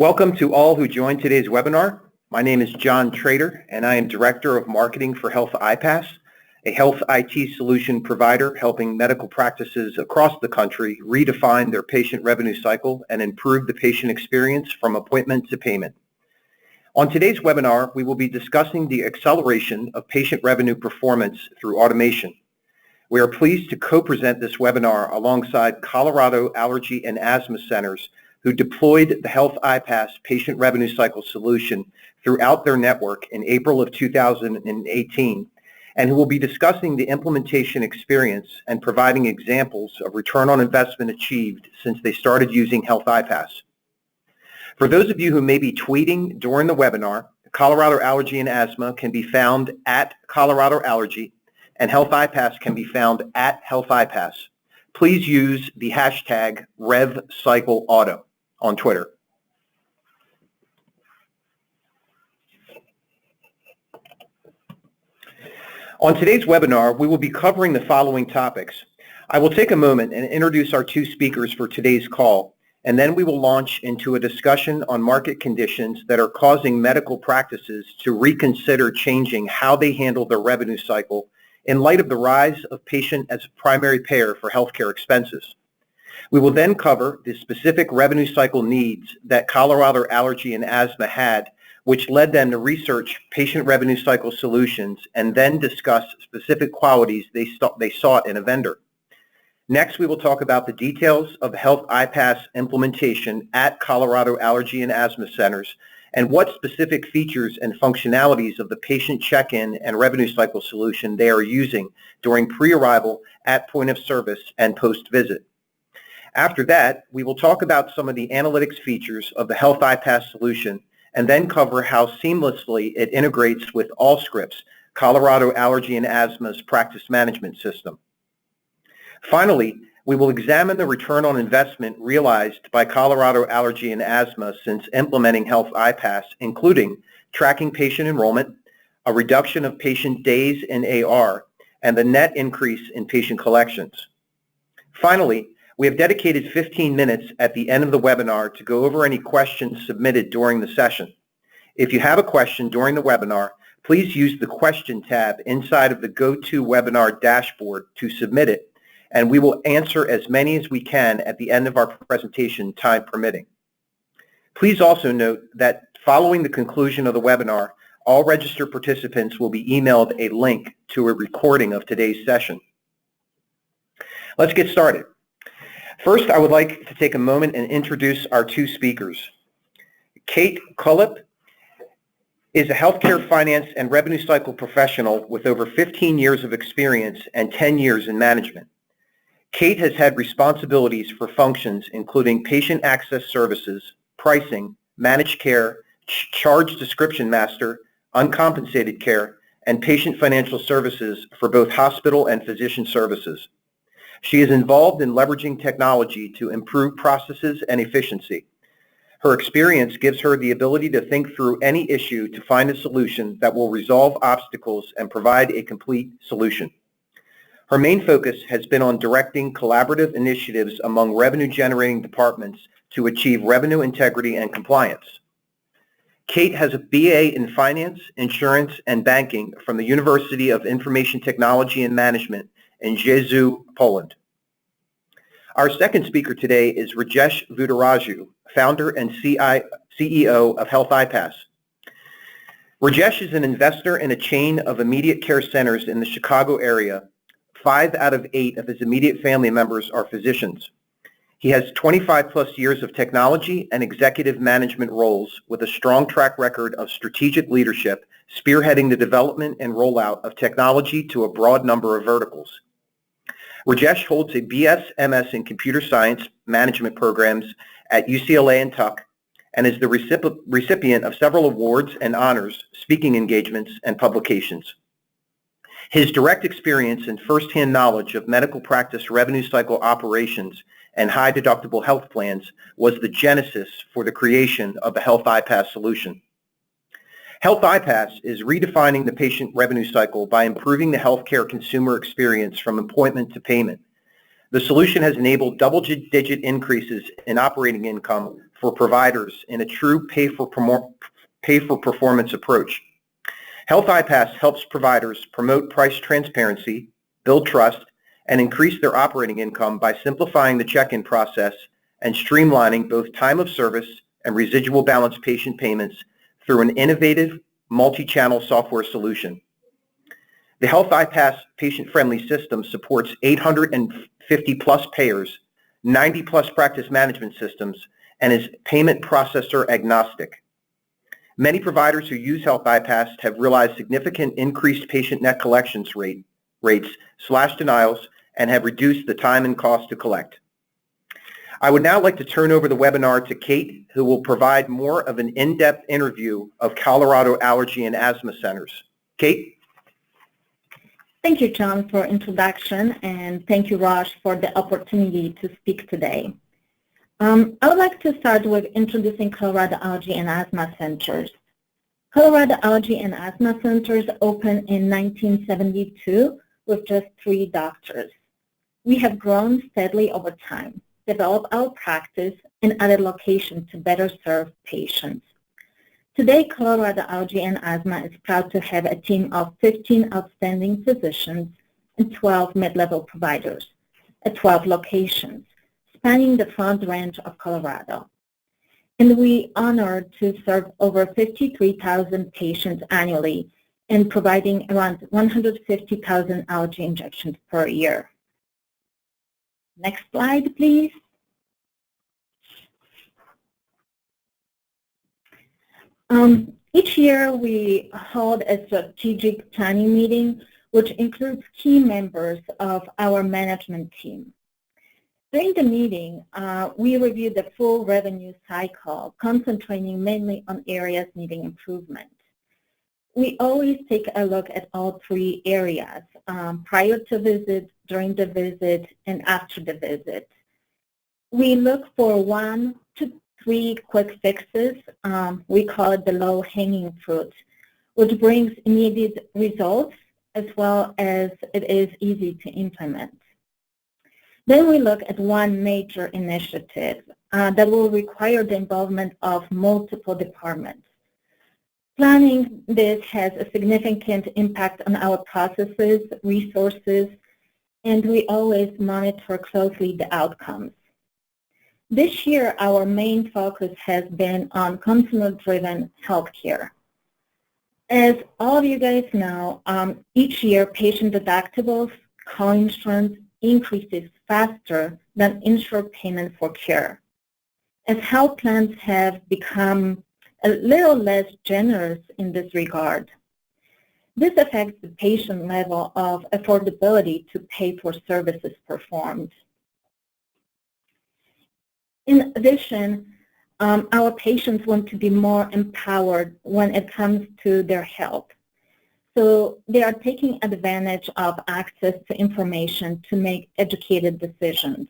Welcome to all who joined today's webinar. My name is John Trader, and I am Director of Marketing for Health iPASS, a health IT solution provider helping medical practices across the country redefine their patient revenue cycle and improve the patient experience from appointment to payment. On today's webinar, we will be discussing the acceleration of patient revenue performance through automation. We are pleased to co-present this webinar alongside Colorado Allergy and Asthma Centers, who deployed the Health iPASS patient revenue cycle solution throughout their network in April of 2018, and who will be discussing the implementation experience and providing examples of return on investment achieved since they started using Health iPASS. For those of you who may be tweeting during the webinar, Colorado Allergy and Asthma can be found at Colorado Allergy, and Health iPASS can be found at Health iPASS. Please use the hashtag RevCycleAuto on Twitter. On today's webinar, we will be covering the following topics. I will take a moment and introduce our two speakers for today's call, and then we will launch into a discussion on market conditions that are causing medical practices to reconsider changing how they handle their revenue cycle in light of the rise of patient as a primary payer for healthcare expenses. We will then cover the specific revenue cycle needs that Colorado Allergy and Asthma had, which led them to research patient revenue cycle solutions and then discuss specific qualities they sought in a vendor. Next, we will talk about the details of the Health iPASS implementation at Colorado Allergy and Asthma Centers and what specific features and functionalities of the patient check-in and revenue cycle solution they are using during pre-arrival, at point of service, and post-visit. After that, we will talk about some of the analytics features of the Health iPASS solution and then cover how seamlessly it integrates with Allscripts, Colorado Allergy and Asthma's practice management system. Finally, we will examine the return on investment realized by Colorado Allergy and Asthma since implementing Health iPASS, including tracking patient enrollment, a reduction of patient days in AR, and the net increase in patient collections. Finally, we have dedicated 15 minutes at the end of the webinar to go over any questions submitted during the session. If you have a question during the webinar, please use the question tab inside of the GoToWebinar dashboard to submit it, and we will answer as many as we can at the end of our presentation, time permitting. Please also note that following the conclusion of the webinar, all registered participants will be emailed a link to a recording of today's session. Let's get started. First, I would like to take a moment and introduce our two speakers. Kate Cullip is a healthcare finance and revenue cycle professional with over 15 years of experience and 10 years in management. Kate has had responsibilities for functions including patient access services, pricing, managed care, charge description master, uncompensated care, and patient financial services for both hospital and physician services. She is involved in leveraging technology to improve processes and efficiency. Her experience gives her the ability to think through any issue to find a solution that will resolve obstacles and provide a complete solution. Her main focus has been on directing collaborative initiatives among revenue-generating departments to achieve revenue integrity and compliance. Kate has a BA in Finance, Insurance, and Banking from the University of Information Technology and Management in Jeju, Poland. Our second speaker today is Rajesh Vuduraju, founder and CEO of Health iPASS. Rajesh is an investor in a chain of immediate care centers in the Chicago area. 5 out of 8 of his immediate family members are physicians. He has 25 plus years of technology and executive management roles with a strong track record of strategic leadership, spearheading the development and rollout of technology to a broad number of verticals. Rajesh holds a BS/MS in computer science management programs at UCLA and Tuck and is the recipient of several awards and honors, speaking engagements, and publications. His direct experience and firsthand knowledge of medical practice revenue cycle operations and high deductible health plans was the genesis for the creation of the Health iPASS solution. Health iPASS is redefining the patient revenue cycle by improving the healthcare consumer experience from appointment to payment. The solution has enabled double-digit increases in operating income for providers in a true pay-for-performance approach. Health iPASS helps providers promote price transparency, build trust, and increase their operating income by simplifying the check-in process and streamlining both time of service and residual balance patient payments through an innovative multi-channel software solution. The Health iPASS patient-friendly system supports 850-plus payers, 90-plus practice management systems, and is payment processor agnostic. Many providers who use Health iPASS have realized significant increased patient net collections rates, slashed denials, and have reduced the time and cost to collect. I would now like to turn over the webinar to Kate, who will provide more of an in-depth interview of Colorado Allergy and Asthma Centers. Kate? Thank you, John, for introduction, and thank you, Raj, for the opportunity to speak today. I would like to start with introducing Colorado Allergy and Asthma Centers. Colorado Allergy and Asthma Centers opened in 1972 with just 3 doctors. We have grown steadily over time, developed our practice, and added locations to better serve patients. Today, Colorado Allergy and Asthma is proud to have a team of 15 outstanding physicians and 12 mid-level providers at 12 locations, spanning the Front Range of Colorado. And we are honored to serve over 53,000 patients annually and providing around 150,000 allergy injections per year. Next slide, please. Each year we hold a strategic planning meeting, which includes key members of our management team. During the meeting, we review the full revenue cycle, concentrating mainly on areas needing improvement. We always take a look at all 3 areas, prior to visit, during the visit, and after the visit. We look for 1 to 3 quick fixes. We call it the low-hanging fruit, which brings immediate results as well as it is easy to implement. Then we look at 1 major initiative that will require the involvement of multiple departments. Planning this has a significant impact on our processes, resources, and we always monitor closely the outcomes. This year, our main focus has been on consumer-driven healthcare. As all of you guys know, each year patient deductibles, co-insurance increases faster than insured payment for care. As health plans have become a little less generous in this regard, this affects the patient level of affordability to pay for services performed. In addition, our patients want to be more empowered when it comes to their health. So they are taking advantage of access to information to make educated decisions.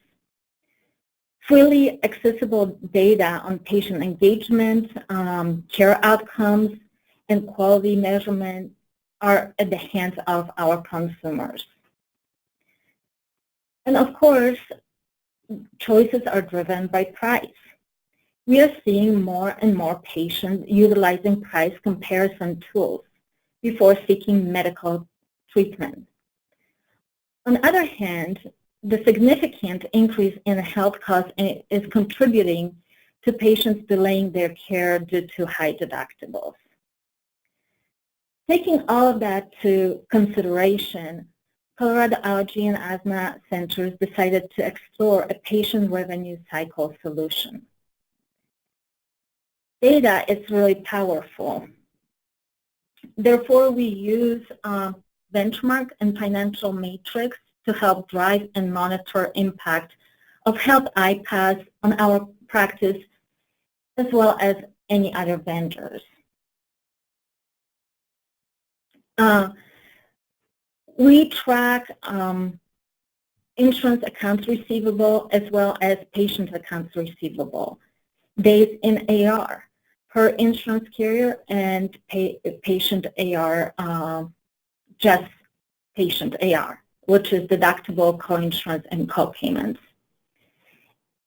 Freely accessible data on patient engagement, care outcomes, and quality measurement are at the hands of our consumers. And of course, choices are driven by price. We are seeing more and more patients utilizing price comparison tools before seeking medical treatment. On the other hand, the significant increase in health costs is contributing to patients delaying their care due to high deductibles. Taking all of that to consideration, Colorado Allergy and Asthma Centers decided to explore a patient revenue cycle solution. Data is really powerful. Therefore, we use benchmark and financial matrix to help drive and monitor impact of Health iPASS on our practice as well as any other vendors. We track insurance accounts receivable as well as patient accounts receivable, days in AR per insurance carrier and patient AR, just patient AR, which is deductible, co-insurance, and co-payments.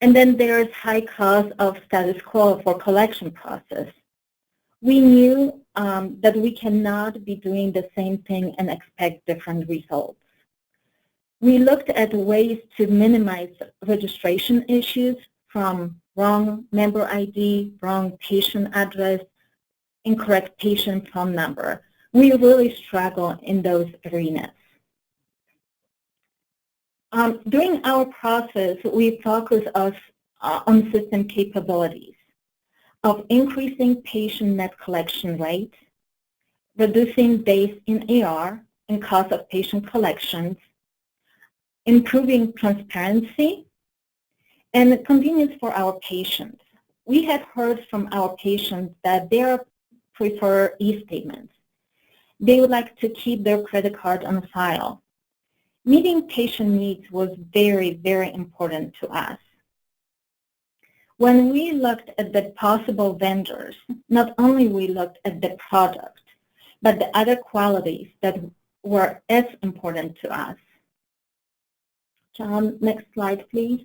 And then there's high cost of status quo for collection process. We knew that we cannot be doing the same thing and expect different results. We looked at ways to minimize registration issues from wrong member ID, wrong patient address, incorrect patient phone number. We really struggle in those arenas. During our process, we focus on system capabilities of increasing patient net collection rate, reducing days in AR and cost of patient collections, improving transparency, and convenience for our patients. We have heard from our patients that they prefer e-statements. They would like to keep their credit card on file. Meeting patient needs was very, very important to us. When we looked at the possible vendors, not only we looked at the product, but the other qualities that were as important to us. John, next slide, please.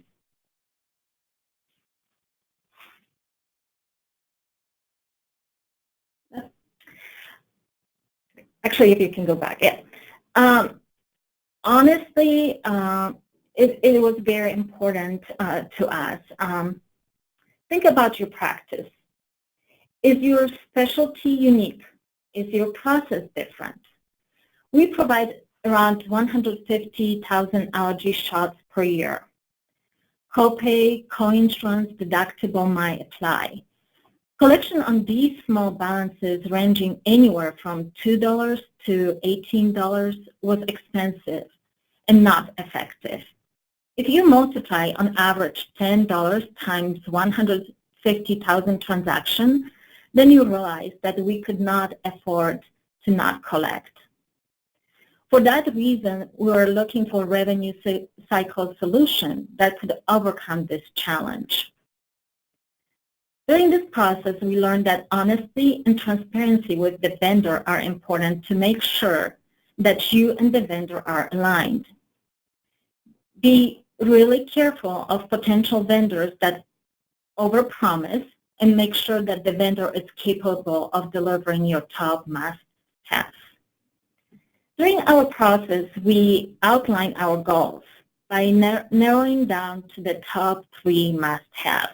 Actually, if you can go back, yeah. Honestly, it was very important to us. Think about your practice. Is your specialty unique? Is your process different? We provide around 150,000 allergy shots per year. Copay, co-insurance, deductible might apply. Collection on these small balances ranging anywhere from $2 to $18 was expensive and not effective. If you multiply on average $10 times 150,000 transactions, then you realize that we could not afford to not collect. For that reason, we were looking for revenue cycle solution that could overcome this challenge. During this process, we learned that honesty and transparency with the vendor are important to make sure that you and the vendor are aligned. Be really careful of potential vendors that overpromise and make sure that the vendor is capable of delivering your top must-haves. During our process, we outlined our goals by narrowing down to the top 3 must-haves.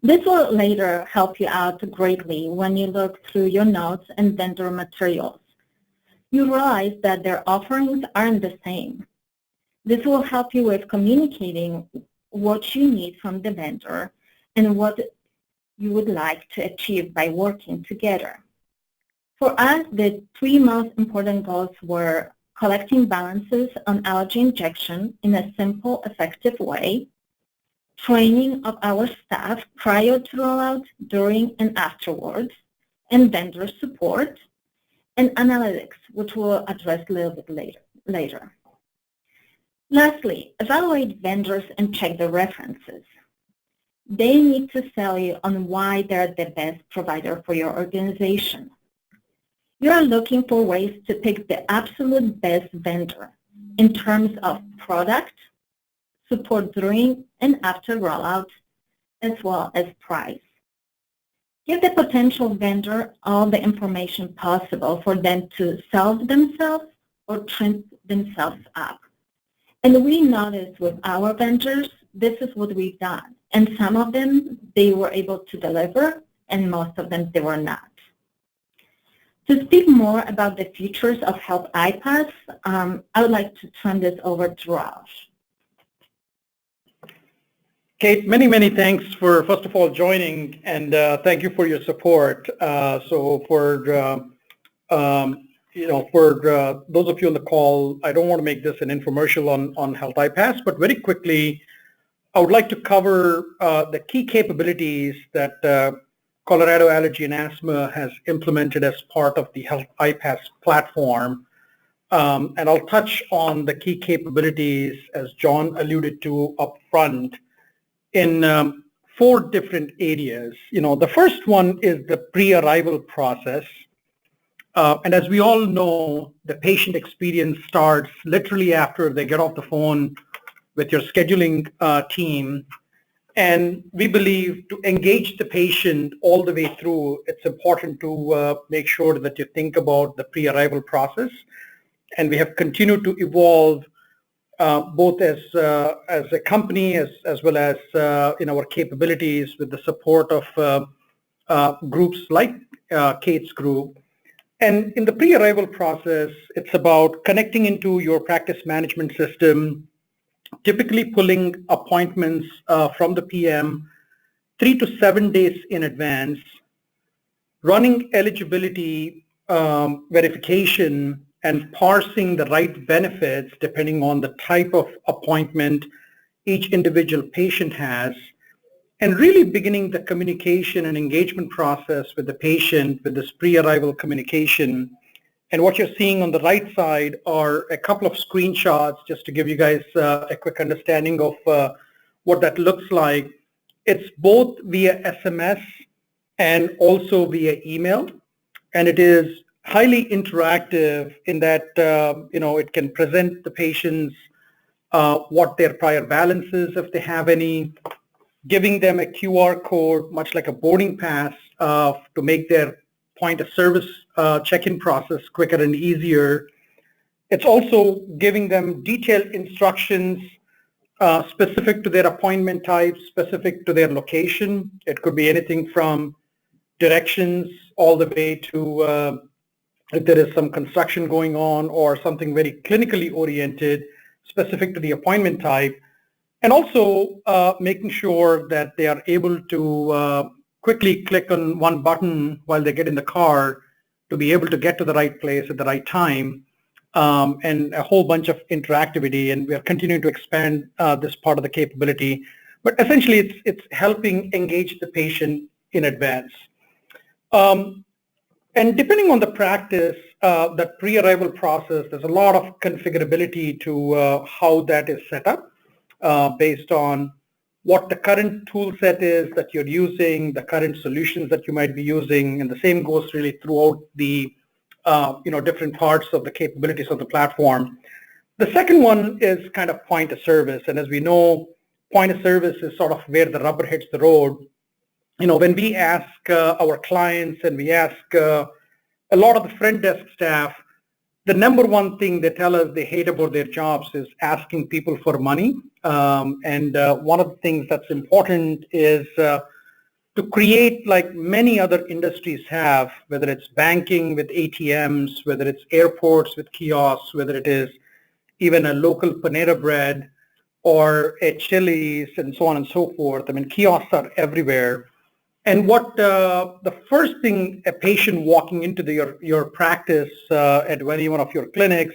This will later help you out greatly when you look through your notes and vendor materials. You realize that their offerings aren't the same. This will help you with communicating what you need from the vendor and what you would like to achieve by working together. For us, the 3 most important goals were collecting balances on allergy injection in a simple, effective way, training of our staff prior to rollout, during, and afterwards, and vendor support, and analytics, which we'll address a little bit later. Lastly, evaluate vendors and check the references. They need to sell you on why they're the best provider for your organization. You're looking for ways to pick the absolute best vendor in terms of product, support during and after rollout, as well as price. Give the potential vendor all the information possible for them to sell themselves or trip themselves up. And we noticed with our vendors, this is what we've done. And some of them, they were able to deliver, and most of them, they were not. To speak more about the features of Health iPASS, I would like to turn this over to Raj. Kate, many thanks for, first of all, joining, and thank you for your support. So for those of you on the call, I don't want to make this an infomercial on Health iPASS, but very quickly, I would like to cover the key capabilities that Colorado Allergy and Asthma has implemented as part of the Health iPASS platform. And I'll touch on the key capabilities, as John alluded to up front, in 4 different areas. The first one is the pre-arrival process. And as we all know, the patient experience starts literally after they get off the phone with your scheduling team. And we believe to engage the patient all the way through, it's important to make sure that you think about the pre-arrival process. And we have continued to evolve both as a company as well as in our capabilities with the support of groups like Kate's group. And in the pre-arrival process, it's about connecting into your practice management system, typically pulling appointments from the PM 3 to 7 days in advance, running eligibility verification, and parsing the right benefits depending on the type of appointment each individual patient has, and really beginning the communication and engagement process with the patient with this pre-arrival communication. And what you're seeing on the right side are a couple of screenshots just to give you guys a quick understanding of what that looks like. It's both via SMS and also via email, and it is highly interactive in that it can present the patients what their prior balance is if they have any, giving them a QR code, much like a boarding pass, to make their point of service check-in process quicker and easier. It's also giving them detailed instructions specific to their appointment type, specific to their location. It could be anything from directions all the way to if there is some construction going on or something very clinically oriented, specific to the appointment type. And also making sure that they are able to quickly click on one button while they get in the car to be able to get to the right place at the right time, and a whole bunch of interactivity. And we are continuing to expand this part of the capability. But essentially, it's helping engage the patient in advance. And depending on the practice, that pre-arrival process, there's a lot of configurability to how that is set up based on what the current tool set is that you're using, the current solutions that you might be using, and the same goes really throughout the different parts of the capabilities of the platform. The second one is kind of point of service, and as we know, point of service is sort of where the rubber hits the road. When we ask our clients and we ask a lot of the front desk staff, the number one thing they tell us they hate about their jobs is asking people for money. And one of the things that's important is to create, like many other industries have, whether it's banking with ATMs, whether it's airports with kiosks, whether it is even a local Panera Bread or a Chili's and so on and so forth. I mean, kiosks are everywhere. And what the first thing a patient walking into your practice at any one of your clinics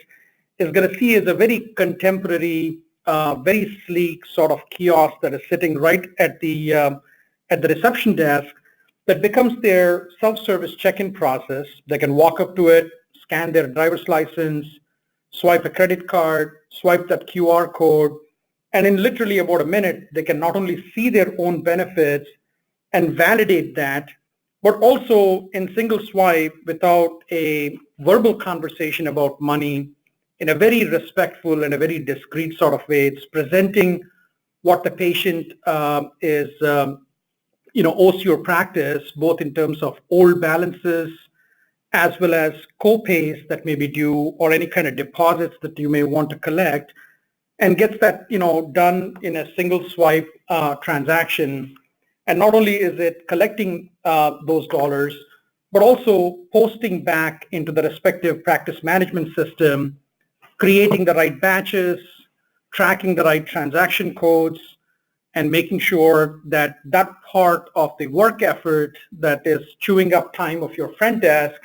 is going to see is a very contemporary, very sleek sort of kiosk that is sitting right at the reception desk that becomes their self-service check-in process. They can walk up to it, scan their driver's license, swipe a credit card, swipe that QR code, and in literally about a minute, they can not only see their own benefits and validate that, but also in single swipe without a verbal conversation about money, in a very respectful and a very discreet sort of way. It's presenting what the patient owes your practice, both in terms of old balances as well as co-pays that may be due or any kind of deposits that you may want to collect, and gets that done in a single swipe transaction. And not only is it collecting those dollars, but also posting back into the respective practice management system, creating the right batches, tracking the right transaction codes, and making sure that that part of the work effort that is chewing up time of your front desk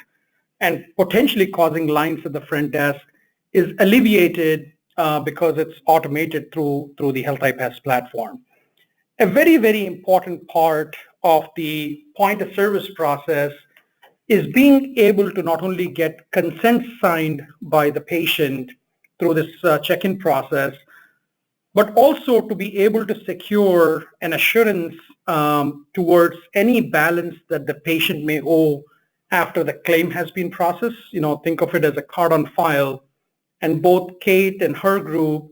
and potentially causing lines at the front desk is alleviated because it's automated through the Health iPASS platform. A very, very important part of the point of service process is being able to not only get consent signed by the patient through this check-in process, but also to be able to secure an assurance towards any balance that the patient may owe after the claim has been processed. Think of it as a card on file. And both Kate and her group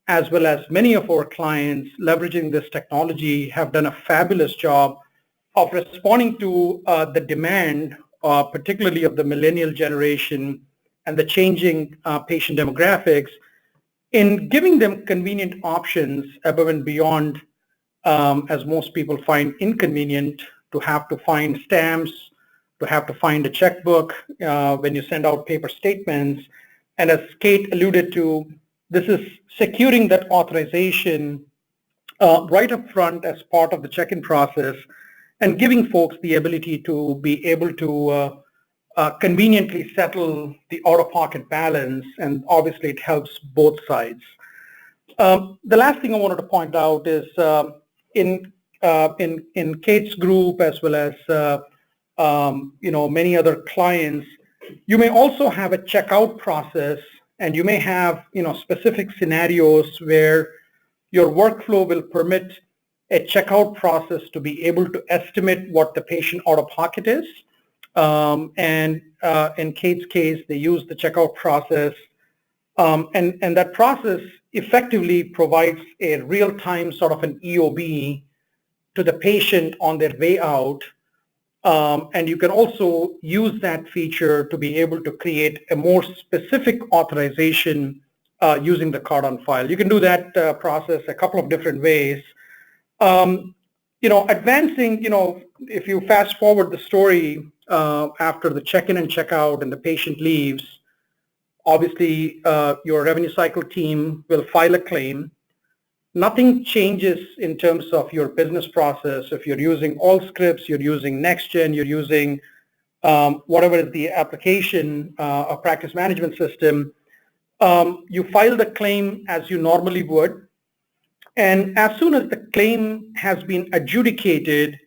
as well as many of our clients leveraging this technology, have done a fabulous job of responding to the demand, particularly of the millennial generation and the changing patient demographics, in giving them convenient options above and beyond, as most people find inconvenient, to have to find stamps, to have to find a checkbook when you send out paper statements. And as Kate alluded to, this is securing that authorization right up front as part of the check-in process and giving folks the ability to be able to conveniently settle the out-of-pocket balance, and obviously it helps both sides. The last thing I wanted to point out is in Kate's group, as well as many other clients, you may also have a checkout process, and you may have specific scenarios where your workflow will permit a checkout process to be able to estimate what the patient out-of-pocket is. And in Kate's case, they use the checkout process, and that process effectively provides a real-time sort of an EOB to the patient on their way out. And you can also use that feature to be able to create a more specific authorization using the card on file. You can do that process a couple of different ways. Advancing, if you fast forward the story after the check-in and check-out and the patient leaves, obviously your revenue cycle team will file a claim. Nothing changes in terms of your business process. If you're using Allscripts, you're using NextGen, you're using whatever is the application or practice management system, you file the claim as you normally would. And as soon as the claim has been adjudicated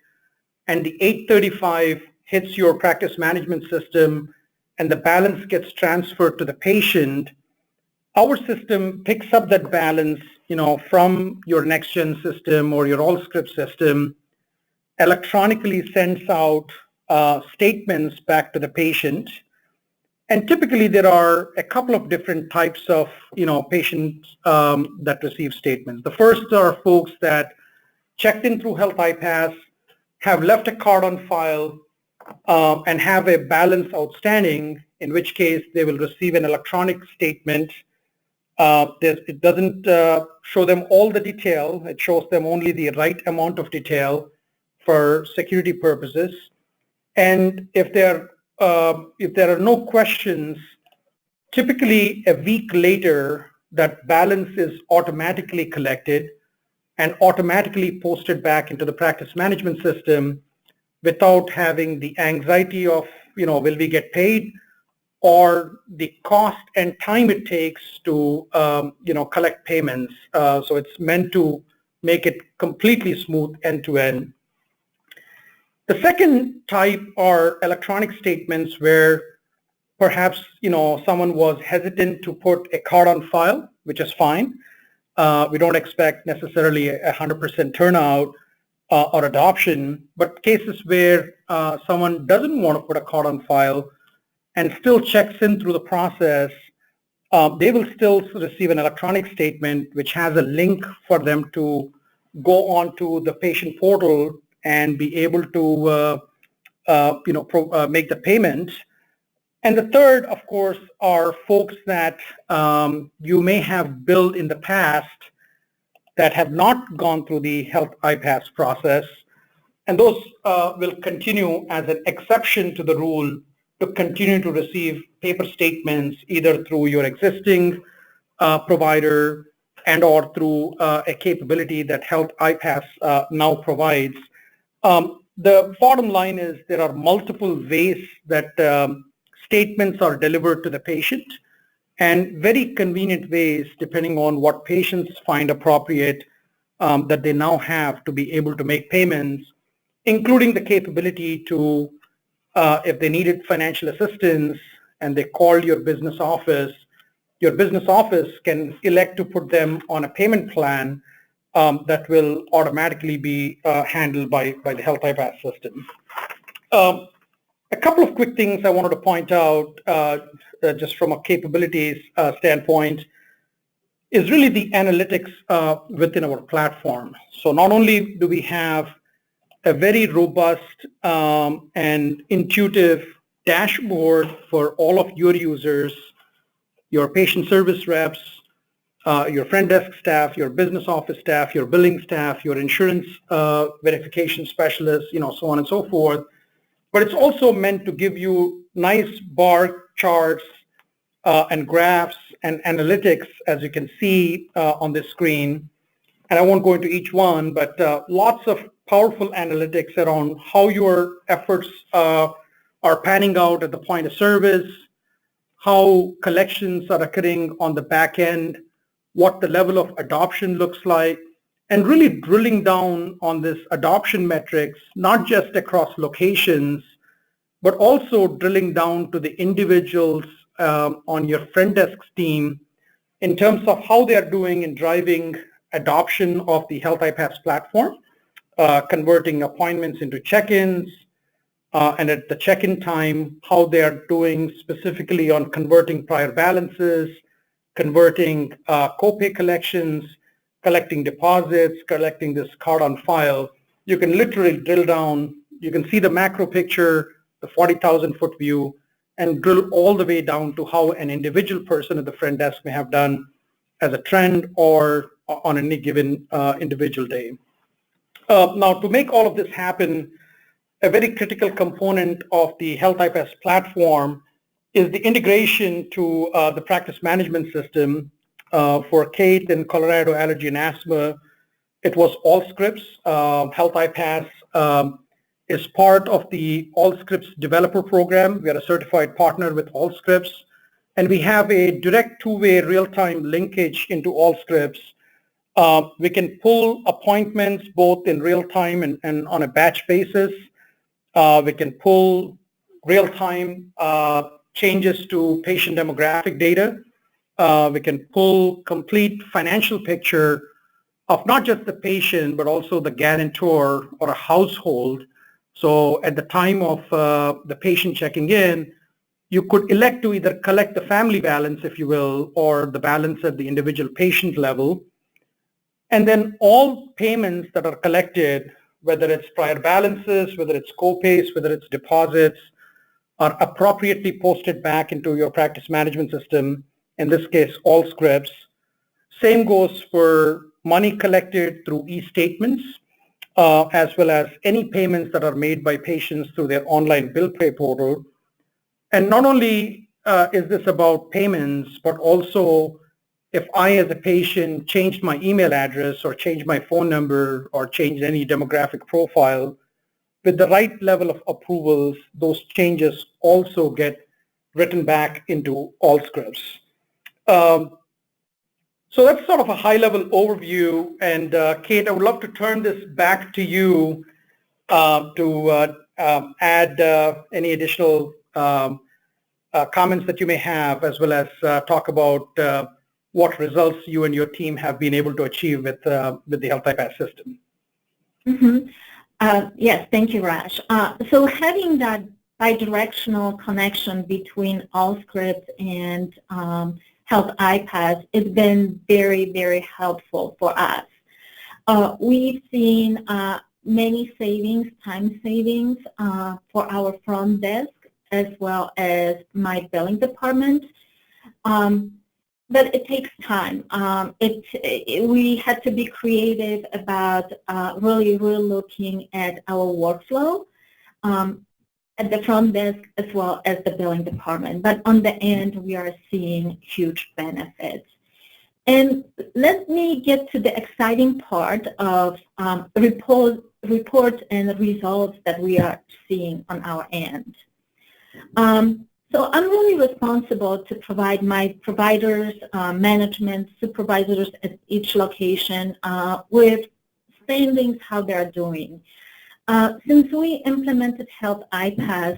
and the 835 hits your practice management system and the balance gets transferred to the patient, our system picks up that balance, from your NextGen system or your Allscripts system, electronically sends out statements back to the patient. And typically there are a couple of different types of, patients that receive statements. The first are folks that checked in through Health iPASS, have left a card on file, and have a balance outstanding, in which case they will receive an electronic statement. It doesn't show them all the detail. It shows them only the right amount of detail for security purposes. And if there are no questions, typically a week later, that balance is automatically collected and automatically posted back into the practice management system without having the anxiety of, will we get paid, or the cost and time it takes to, collect payments. So it's meant to make it completely smooth end to end. The second type are electronic statements where perhaps, someone was hesitant to put a card on file, which is fine. We don't expect necessarily 100% turnout or adoption, but cases where someone doesn't want to put a card on file and still checks in through the process, they will still receive an electronic statement which has a link for them to go onto the patient portal and be able to make the payment. And the third, of course, are folks that you may have billed in the past that have not gone through the Health iPASS process, and those will continue as an exception to the rule to continue to receive paper statements either through your existing provider and or through a capability that Health iPASS now provides. The bottom line is there are multiple ways that statements are delivered to the patient, and very convenient ways depending on what patients find appropriate that they now have to be able to make payments, including the capability to, if they needed financial assistance and they called your business office can elect to put them on a payment plan that will automatically be handled by the Health iPASS system. A couple of quick things I wanted to point out just from a capabilities standpoint. is really the analytics within our platform. So not only do we have a very robust and intuitive dashboard for all of your users, your patient service reps, your front desk staff, your business office staff, your billing staff, your insurance verification specialists, so on and so forth. But it's also meant to give you nice bar charts and graphs and analytics, as you can see on this screen. And I won't go into each one, but lots of powerful analytics around how your efforts are panning out at the point of service, how collections are occurring on the back end, what the level of adoption looks like, and really drilling down on this adoption metrics, not just across locations, but also drilling down to the individuals on your front desk team in terms of how they are doing in driving adoption of the Health iPASS platform, converting appointments into check-ins, and at the check-in time, how they are doing specifically on converting prior balances, converting copay collections, collecting deposits, collecting this card on file. You can literally drill down. You can see the macro picture, the 40,000-foot view, and drill all the way down to how an individual person at the front desk may have done as a trend or on any given individual day. Now, to make all of this happen, a very critical component of the Health iPASS platform is the integration to the practice management system. For Kate in Colorado Allergy and Asthma, it was Allscripts. Health iPASS is part of the Allscripts developer program. We are a certified partner with Allscripts, and we have a direct two-way real-time linkage into Allscripts. We can pull appointments both in real time and on a batch basis. We can pull real-time changes to patient demographic data. We can pull complete financial picture of not just the patient, but also the guarantor or a household. So at the time of the patient checking in, you could elect to either collect the family balance, if you will, or the balance at the individual patient level. And then all payments that are collected, whether it's prior balances, whether it's copays, whether it's deposits, are appropriately posted back into your practice management system, in this case, Allscripts. Same goes for money collected through e-statements, as well as any payments that are made by patients through their online bill pay portal. And not only is this about payments, but also if I as a patient changed my email address or changed my phone number or changed any demographic profile, with the right level of approvals, those changes also get written back into Allscripts. So that's sort of a high-level overview. And Kate, I would love to turn this back to you to add any additional comments that you may have, as well as talk about what results you and your team have been able to achieve with the Health iPASS system. Mm-hmm. Yes, thank you, Raj. So having that bidirectional connection between Allscripts and Health iPASS has been very, very helpful for us. We've seen many savings, time savings for our front desk, as well as my billing department. But it takes time. We had to be creative about really looking at our workflow at the front desk as well as the billing department. But on the end, we are seeing huge benefits. And let me get to the exciting part of reports and results that we are seeing on our end. So I'm really responsible to provide my providers, management, supervisors at each location with standings how they're doing. Since we implemented Health iPASS,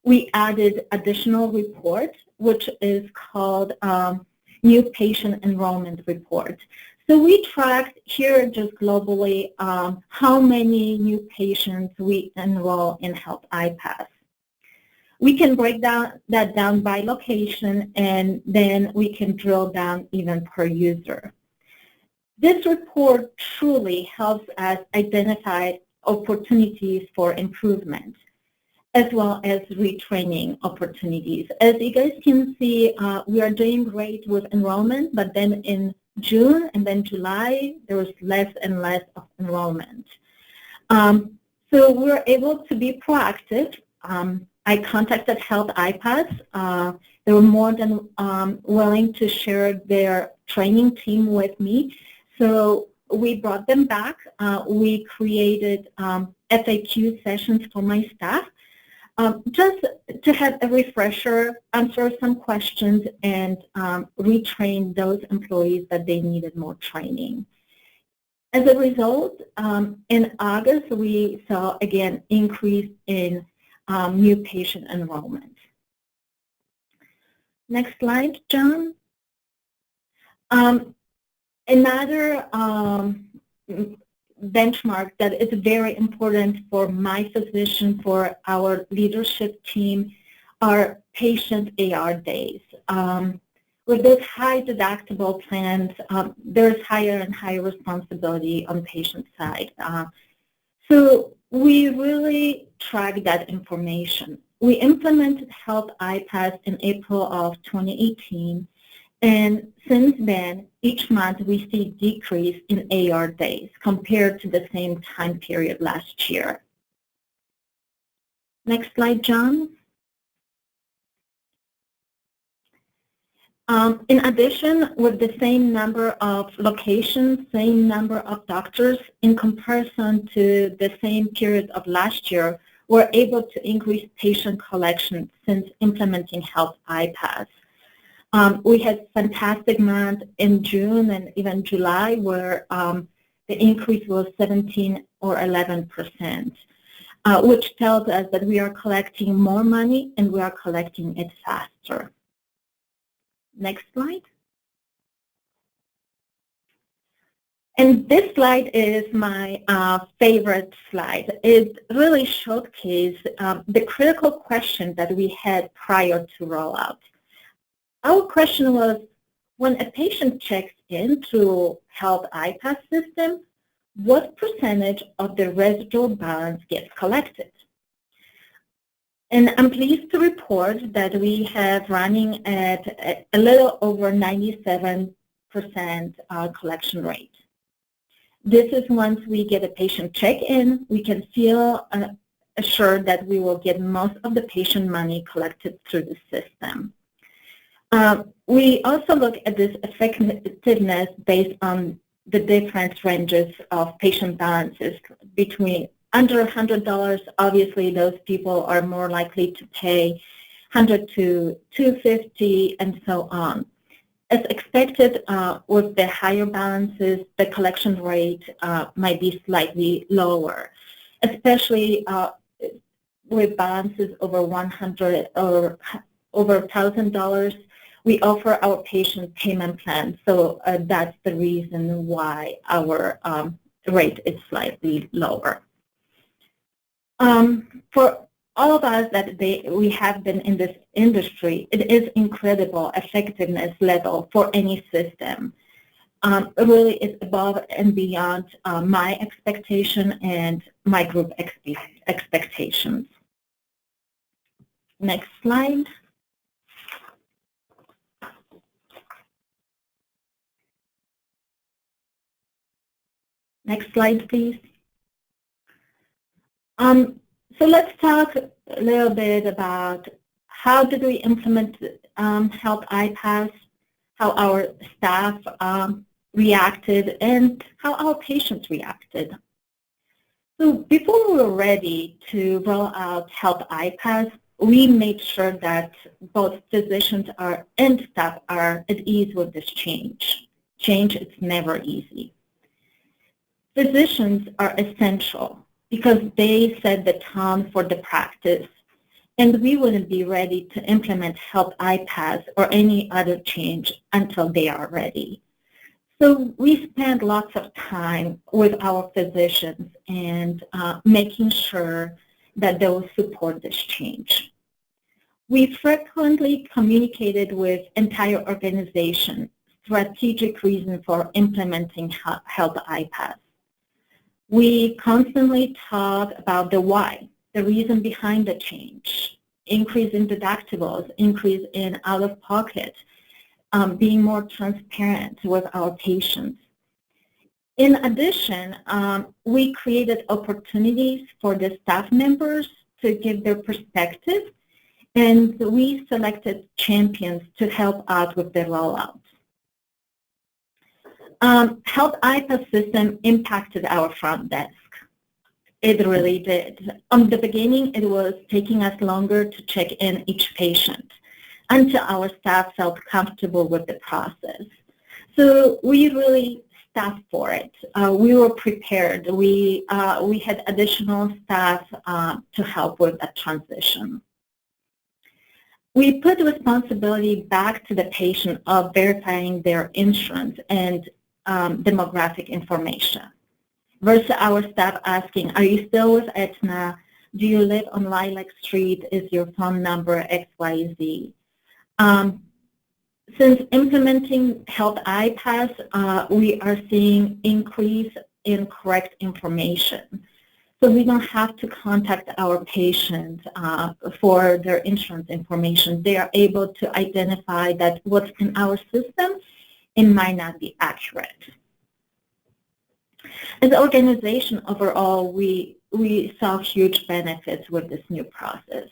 we added additional report, which is called New Patient Enrollment Report. So we tracked here just globally how many new patients we enroll in Health iPASS. We can break that down by location, and then we can drill down even per user. This report truly helps us identify opportunities for improvement, as well as retraining opportunities. As you guys can see, we are doing great with enrollment, but then in June and then July, there was less and less of enrollment. So we were able to be proactive. I contacted Health iPASS. They were more than willing to share their training team with me. So we brought them back. We created FAQ sessions for my staff, just to have a refresher, answer some questions, and retrain those employees that they needed more training. As a result, in August, we saw, again, increase in new patient enrollment. Next slide, John. Another benchmark that is very important for my physician, for our leadership team, are patient AR days. With those high deductible plans, there's higher and higher responsibility on patient side. So we really track that information. We implemented Health iPASS in April of 2018, and since then, each month we see decrease in AR days compared to the same time period last year. Next slide, John. In addition, with the same number of locations, same number of doctors, in comparison to the same period of last year, we're able to increase patient collection since implementing Health iPASS. We had fantastic month in June and even July where the increase was 17 or 11%, which tells us that we are collecting more money and we are collecting it faster. Next slide. And this slide is my favorite slide. It really showcases the critical question that we had prior to rollout. Our question was, when a patient checks in through Health iPASS system, what percentage of the residual balance gets collected? And I'm pleased to report that we have running at a little over 97% collection rate. This is once we get a patient check-in, we can feel assured that we will get most of the patient money collected through the system. We also look at this effectiveness based on the different ranges of patient balances. Between under $100, obviously those people are more likely to pay $100 to $250 and so on. As expected, with the higher balances, the collection rate might be slightly lower, especially with balances over $100 or over $1,000. We offer our patient payment plan, so that's the reason why our rate is slightly lower. For all of us that we have been in this industry, it is incredible effectiveness level for any system. It really is above and beyond my expectation and my group expectations. Next slide. Next slide, please. So let's talk a little bit about how did we implement Health iPASS, how our staff reacted, and how our patients reacted. So before we were ready to roll out Health iPASS, we made sure that both physicians and staff are at ease with this change. Change is never easy. Physicians are essential because they set the tone for the practice, and we wouldn't be ready to implement Health iPASS or any other change until they are ready. So we spend lots of time with our physicians and making sure that they will support this change. We frequently communicated with entire organization strategic reason for implementing Health iPASS. We constantly talk about the why, the reason behind the change, increase in deductibles, increase in out-of-pocket, being more transparent with our patients. In addition, we created opportunities for the staff members to give their perspective, and we selected champions to help out with the rollout. Health iPASS system impacted our front desk. It really did. On the beginning, it was taking us longer to check in each patient until our staff felt comfortable with the process. So we really staffed for it. We were prepared. We had additional staff to help with that transition. We put responsibility back to the patient of verifying their insurance and demographic information versus our staff asking, are you still with Aetna? Do you live on Lilac Street? Is your phone number XYZ? Since implementing Health iPASS, we are seeing increase in correct information. So we don't have to contact our patients for their insurance information. They are able to identify that what's in our system, it might not be accurate. As an organization overall, we saw huge benefits with this new process.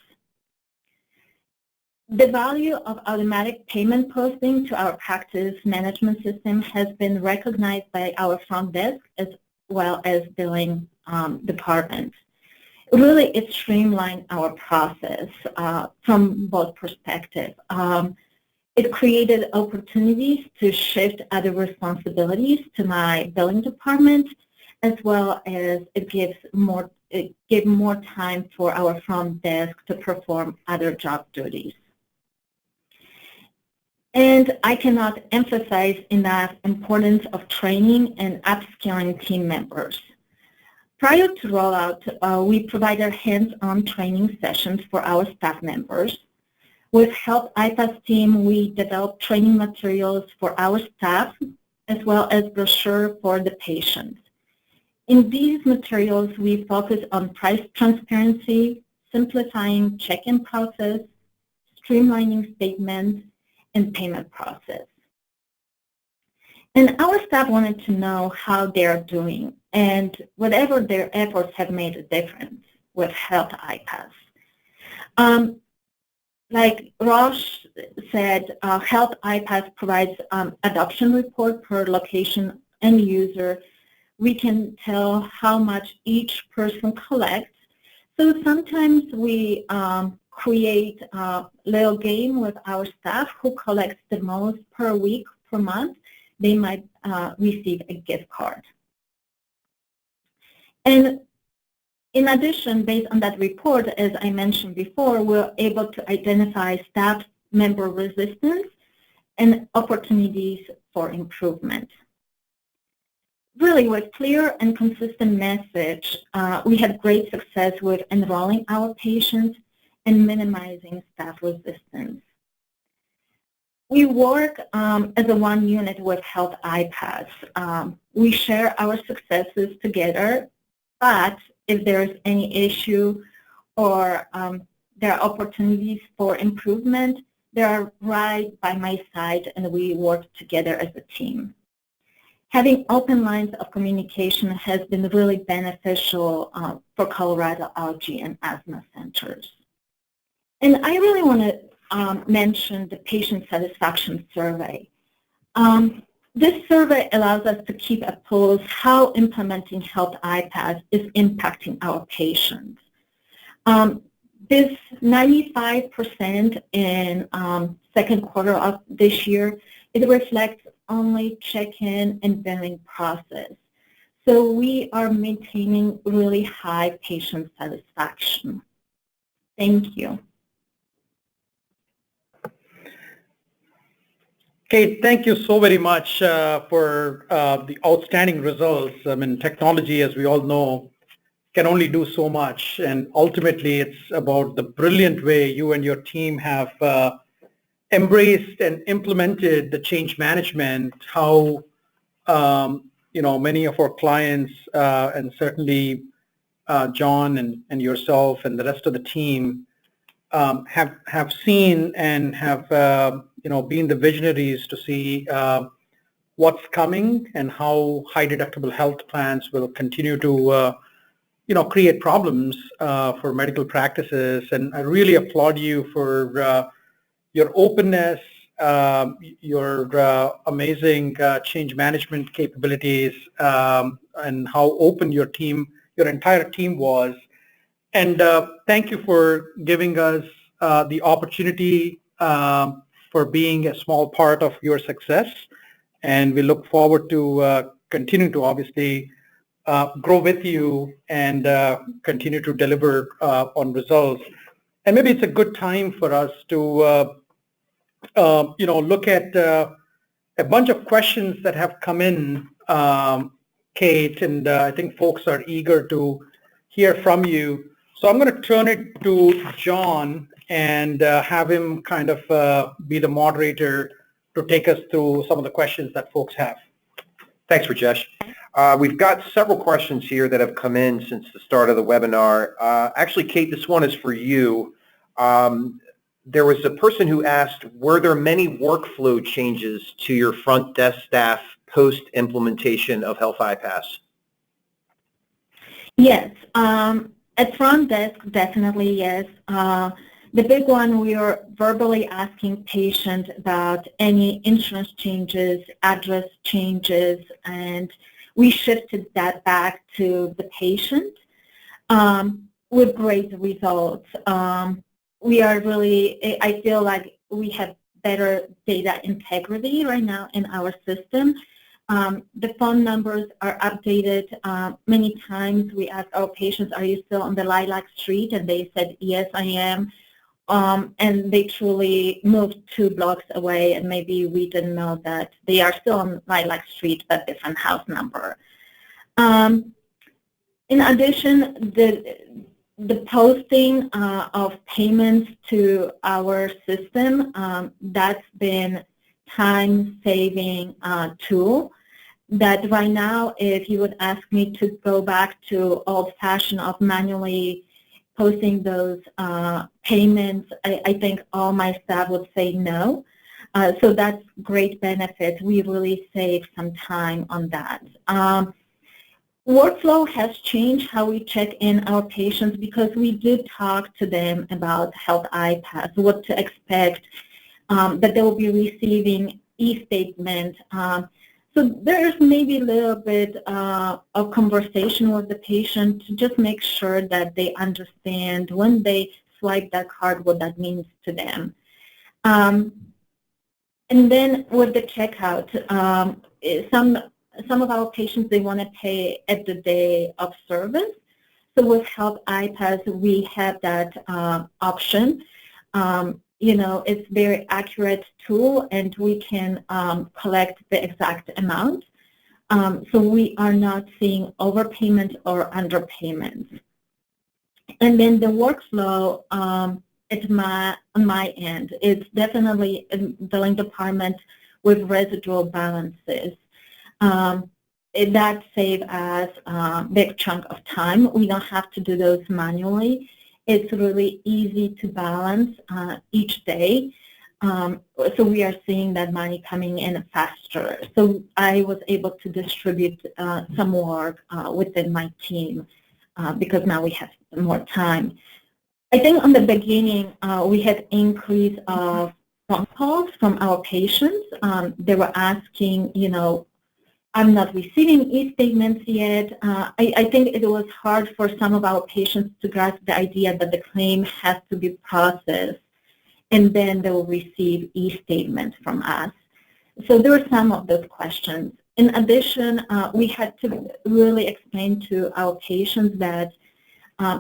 The value of automatic payment posting to our practice management system has been recognized by our front desk as well as billing department. Really, it streamlined our process from both perspectives. It created opportunities to shift other responsibilities to my billing department, as well as it gave more time for our front desk to perform other job duties. And I cannot emphasize enough importance of training and upskilling team members. Prior to rollout, we provided hands-on training sessions for our staff members. With Health iPASS team, we developed training materials for our staff as well as brochure for the patients. In these materials, we focus on price transparency, simplifying check-in process, streamlining statements, and payment process. And our staff wanted to know how they're doing, and whatever their efforts have made a difference with Health iPASS. Like Rosh said, Health iPASS provides adoption report per location and user. We can tell how much each person collects. So sometimes we create a little game with our staff who collects the most per week, per month. They might receive a gift card. And in addition, based on that report, as I mentioned before, we're able to identify staff member resistance and opportunities for improvement. Really, with clear and consistent message, we had great success with enrolling our patients and minimizing staff resistance. We work as a one unit with Health iPASS. We share our successes together, but if there's any issue or there are opportunities for improvement, they are right by my side and we work together as a team. Having open lines of communication has been really beneficial for Colorado Allergy and Asthma Centers. And I really want to mention the patient satisfaction survey. This survey allows us to keep a pulse how implementing Health iPASS is impacting our patients. This 95% in second quarter of this year, it reflects only check-in and billing process. So we are maintaining really high patient satisfaction. Thank you. Kate, thank you so very much for the outstanding results. I mean, technology, as we all know, can only do so much. And ultimately, it's about the brilliant way you and your team have embraced and implemented the change management, how many of our clients and certainly John and yourself and the rest of the team have seen and have been the visionaries to see what's coming and how high deductible health plans will continue to create problems for medical practices. And I really applaud you for your openness, your amazing change management capabilities, and how open your entire team was. And thank you for giving us the opportunity for being a small part of your success. And we look forward to continuing to obviously grow with you and continue to deliver on results. And maybe it's a good time for us to look at a bunch of questions that have come in, Kate, and I think folks are eager to hear from you. So I'm going to turn it to John and have him kind of be the moderator to take us through some of the questions that folks have. Thanks, Rajesh. We've got several questions here that have come in since the start of the webinar. Actually, Kate, this one is for you. There was a person who asked, were there many workflow changes to your front desk staff post-implementation of Health iPASS? Yes. At front desk, definitely yes. The big one, we are verbally asking patients about any insurance changes, address changes, and we shifted that back to the patient with great results. We are really, I feel like we have better data integrity right now in our system. The phone numbers are updated. Many times we ask our patients, are you still on the Lilac Street? And they said, yes, I am. And they truly moved 2 blocks away, and maybe we didn't know that they are still on Lilac Street, but different house number. In addition, the posting of payments to our system, that's been time-saving tool that right now, if you would ask me to go back to old-fashioned of manually posting those payments, I think all my staff would say no. So that's great benefit. We really save some time on that. Workflow has changed how we check in our patients because we did talk to them about Health iPASS, what to expect, that they will be receiving e-statement. So there's maybe a little bit of conversation with the patient to just make sure that they understand when they swipe that card what that means to them. And then with the checkout, some of our patients, they want to pay at the day of service. So with Health iPASS, we have that option. It's very accurate tool, and we can collect the exact amount. So we are not seeing overpayment or underpayment. And then the workflow on my end, it's definitely a billing department with residual balances. That saves us a big chunk of time. We don't have to do those manually. It's really easy to balance each day. So we are seeing that money coming in faster. So I was able to distribute some work within my team because now we have more time. I think on the beginning, we had increase of phone calls from our patients. They were asking, I'm not receiving e-statements yet. I think it was hard for some of our patients to grasp the idea that the claim has to be processed and then they will receive e-statements from us. So there were some of those questions. In addition, we had to really explain to our patients that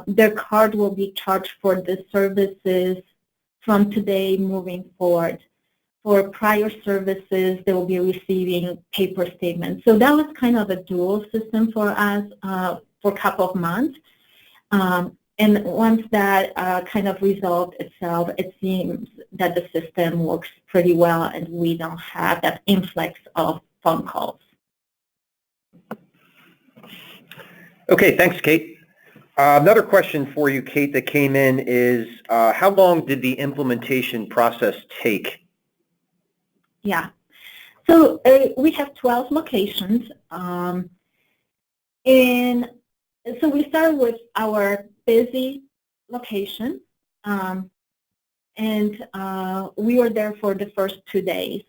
their card will be charged for the services from today moving forward. For prior services, they will be receiving paper statements. So that was kind of a dual system for us for a couple of months. And once that kind of resolved itself, it seems that the system works pretty well and we don't have that influx of phone calls. Okay, thanks, Kate. Another question for you, Kate, that came in is, how long did the implementation process take? Yeah. So we have 12 locations. And so we started with our busy location. And we were there for the first 2 days.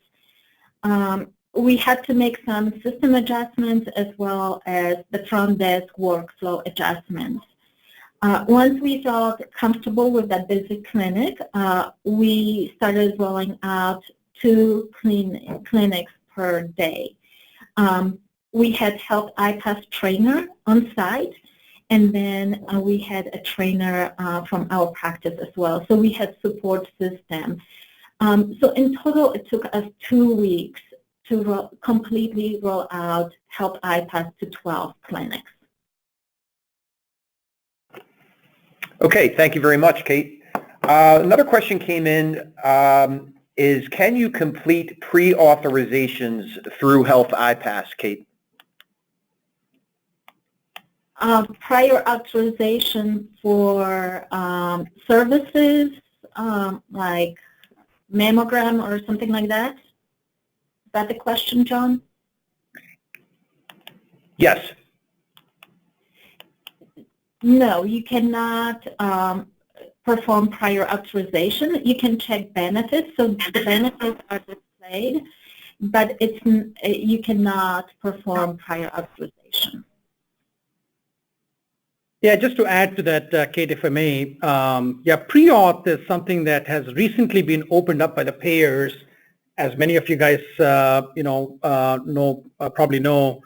We had to make some system adjustments as well as the front desk workflow adjustments. Once we felt comfortable with that busy clinic, we started rolling out 2 clinics per day. We had Health iPASS trainer on site, and then we had a trainer from our practice as well. So we had support system. So in total, it took us 2 weeks to completely roll out Health iPASS to 12 clinics. Okay, thank you very much, Kate. Another question came in is, can you complete pre-authorizations through Health iPASS, Kate? Prior authorization for services like mammogram or something like that? Is that the question, John? Yes. No, you cannot perform prior authorization. You can check benefits, so the benefits are displayed, but you cannot perform prior authorization. Yeah, just to add to that, Kate, if I may, pre-auth is something that has recently been opened up by the payers, as many of you guys, probably know.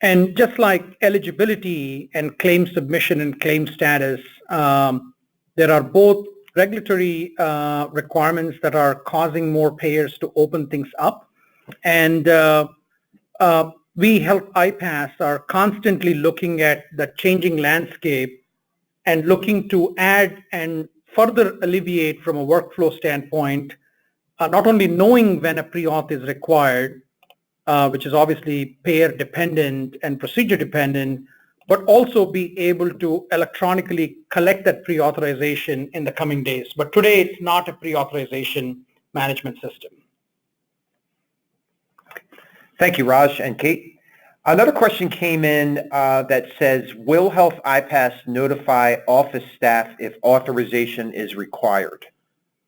And just like eligibility and claim submission and claim status, there are both regulatory requirements that are causing more payers to open things up. And we, Health iPASS, are constantly looking at the changing landscape and looking to add and further alleviate from a workflow standpoint, not only knowing when a pre-auth is required, which is obviously payer dependent and procedure dependent, but also be able to electronically collect that pre-authorization in the coming days. But today it's not a pre-authorization management system. Thank you, Raj and Kate. Another question came in that says, will Health iPASS notify office staff if authorization is required?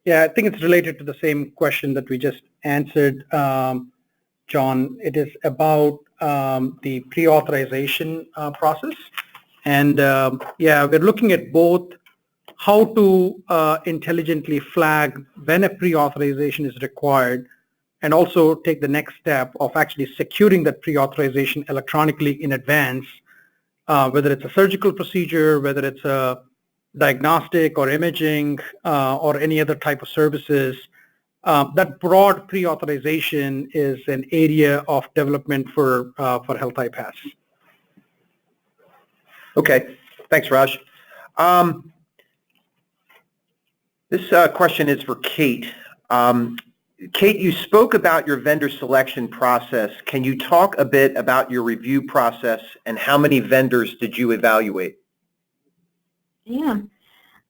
Yeah, I think it's related to the same question that we just answered, John. It is about the pre-authorization process. And we're looking at both how to intelligently flag when a pre-authorization is required, and also take the next step of actually securing that pre-authorization electronically in advance, whether it's a surgical procedure, whether it's a diagnostic or imaging or any other type of services. That broad pre-authorization is an area of development for Health iPASS. Okay, thanks, Raj. This question is for Kate. Kate, you spoke about your vendor selection process. Can you talk a bit about your review process and how many vendors did you evaluate? Yeah.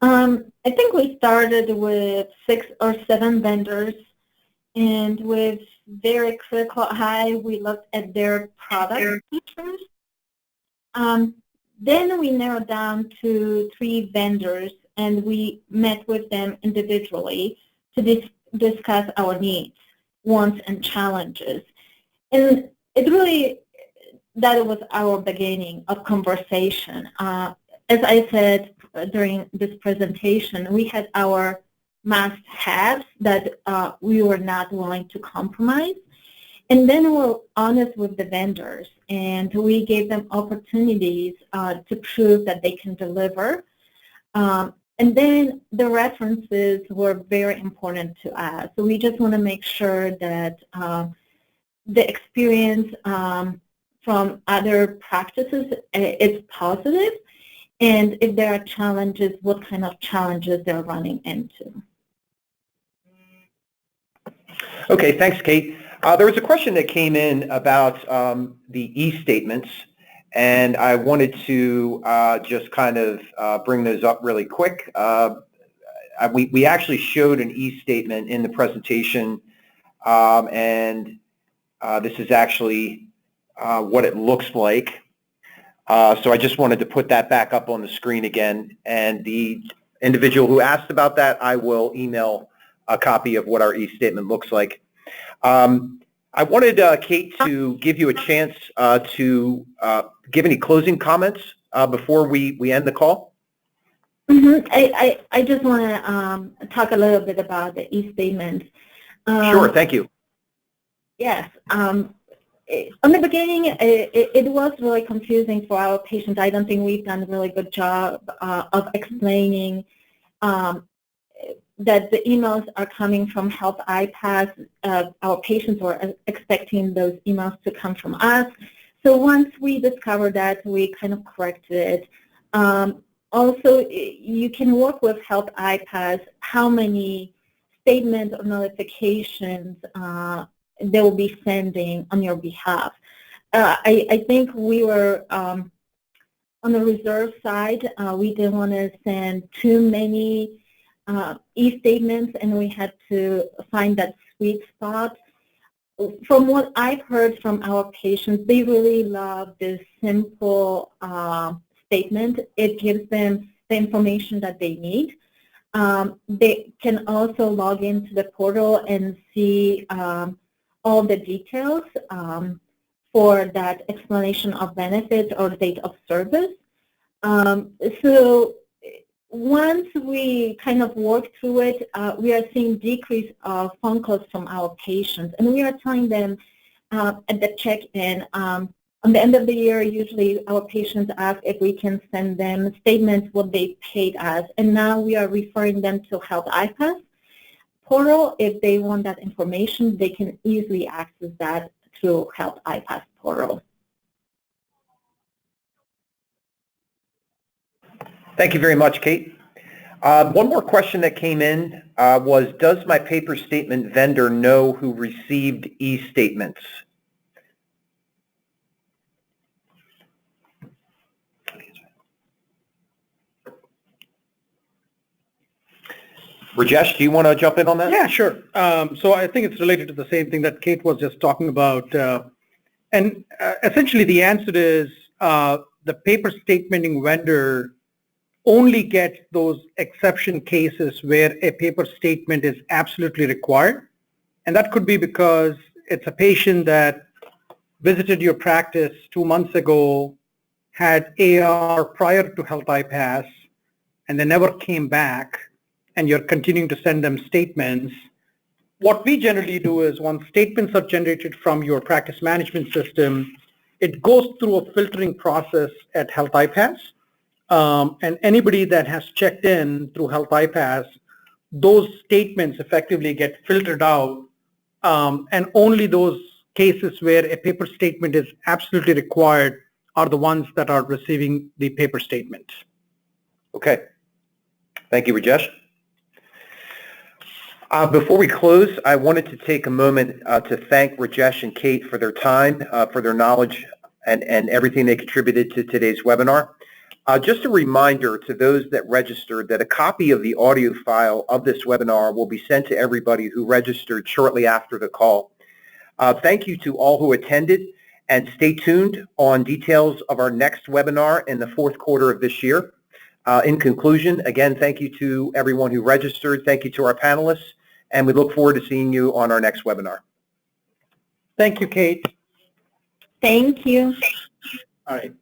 I think we started with 6 or 7 vendors, and with very critical eye, we looked at their product features. Then we narrowed down to 3 vendors, and we met with them individually to discuss our needs, wants, and challenges. And that was our beginning of conversation. As I said during this presentation, we had our must-haves that we were not willing to compromise. And then we were honest with the vendors, and we gave them opportunities to prove that they can deliver. And then the references were very important to us. So we just want to make sure that the experience from other practices is positive, and if there are challenges, what kind of challenges they're running into. Okay, thanks, Kate. There was a question that came in about the e-statements, and I wanted to just kind of bring those up really quick. We actually showed an e-statement in the presentation, and this is actually what it looks like. So I just wanted to put that back up on the screen again, and the individual who asked about that, I will email a copy of what our e-statement looks like. I wanted Kate to give you a chance to give any closing comments before we end the call. Mm-hmm. I just want to talk a little bit about the e-statements. Sure, thank you. Yes. On the beginning, it was really confusing for our patients. I don't think we've done a really good job of explaining that the emails are coming from Health iPASS. Our patients were expecting those emails to come from us. So once we discovered that, we kind of corrected it. Also, you can work with Health iPASS how many statements or notifications they will be sending on your behalf. I think we were on the reserve side. We didn't want to send too many e-statements, and we had to find that sweet spot. From what I've heard from our patients, they really love this simple statement. It gives them the information that they need. They can also log into the portal and see all the details for that explanation of benefits or date of service. So once we kind of work through it, we are seeing decrease of phone calls from our patients, and we are telling them at the check-in, on the end of the year, usually our patients ask if we can send them statements what they paid us, and now we are referring them to Health iPASS portal. If they want that information, they can easily access that through Health iPASS portal. Thank you very much, Kate. One more question that came in was, does my paper statement vendor know who received e-statements? Rajesh, do you want to jump in on that? Yeah, sure. So I think it's related to the same thing that Kate was just talking about. And essentially the answer is the paper statementing vendor only gets those exception cases where a paper statement is absolutely required. And that could be because it's a patient that visited your practice 2 months ago, had AR prior to Health iPASS, and they never came back, and you're continuing to send them statements. What we generally do is once statements are generated from your practice management system, it goes through a filtering process at Health iPASS. And anybody that has checked in through Health iPASS, those statements effectively get filtered out, and only those cases where a paper statement is absolutely required are the ones that are receiving the paper statement. Okay. Thank you, Rajesh. Before we close, I wanted to take a moment to thank Rajesh and Kate for their time, for their knowledge, and everything they contributed to today's webinar. Just a reminder to those that registered that a copy of the audio file of this webinar will be sent to everybody who registered shortly after the call. Thank you to all who attended, and stay tuned on details of our next webinar in the fourth quarter of this year. In conclusion, again, thank you to everyone who registered. Thank you to our panelists, and we look forward to seeing you on our next webinar. Thank you, Kate. Thank you. All right.